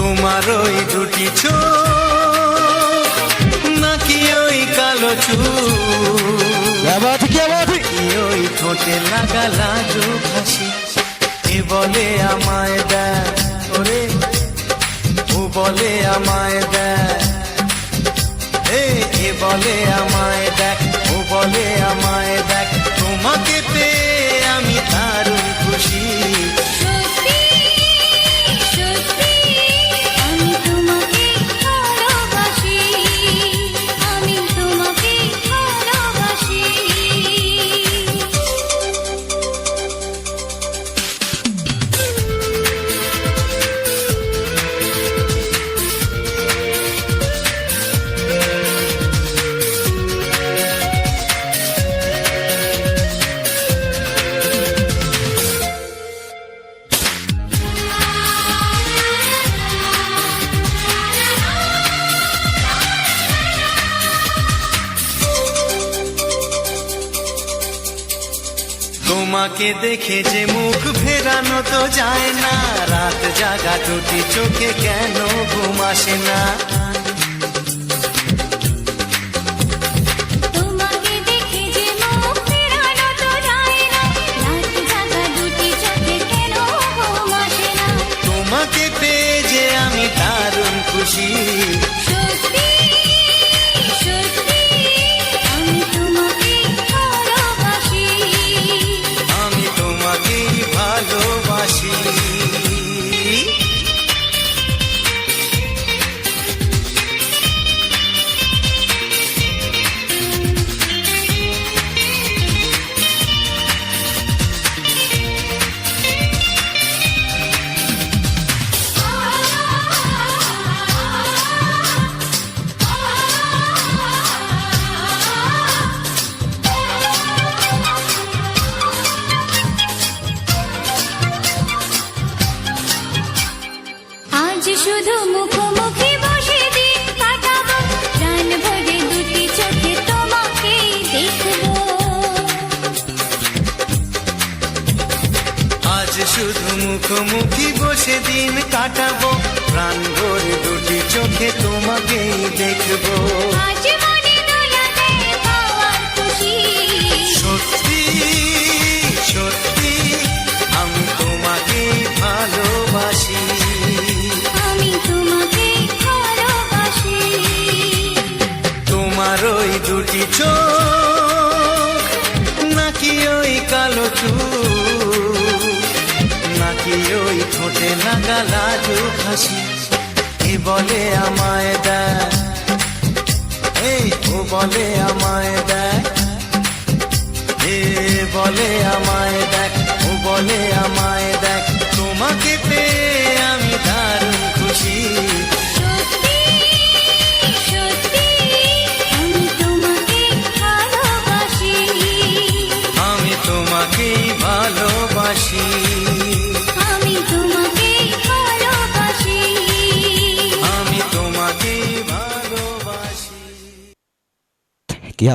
তোমার ওই দুটি চোখ নাকি ওই কালো চুল, ওই ঠোঁটে লাগা লাজুক হাসি, এ বলে আমায় দেখ ওরে, ও বলে আমায় দেখ, এ বলে আমায় দেখ, ও বলে আমায় দেখ, তোমাকে পেয়ে আমি দারুণ খুশি। তোমাকে দেখে যে মুখ ফেরানো তো যায় না, রাত জাগা দুটি চোখে কেন ঘুম আসে না। তোমাকে দেখে যে মুখ ফেরানো তো যায় না, রাত জাগা দুটি চোখে কেন ঘুম আসে না। তোমাকে পেয়ে যে আমি দারুণ খুশি। শুধু মুখোমুখি বসে দিন কাটাবো, প্রাণ ভরে দুটি চোখে তোমাকে দেখবো। আজ শুধু মুখোমুখি বসে দিন কাটাবো, প্রাণ ভরে দুটি চোখে তোমাকেই দেখবো। আজ মনে দোলাতে পাওয়ার খুশি, সত্যি সত্যি আমি তোমাকেই ভালোবাসি। তোমার ওই দুটি চোখ নাকি ওই কালো চুল, নাকি ওই ঠোঁটে লাগা লাজুক হাসি, এ বলে আমায় দেখ, এই ও বলে আমায় দেখ, এ বলে আমায় দেখ, ও বলে আমায় দেখ, তোমাকে পেয়ে আমি দারুণ খুশি। তোমাকেই ভালোবাসি, আমি তোমাকেই ভালোবাসি, আমি তোমাকেই ভালোবাসি। কি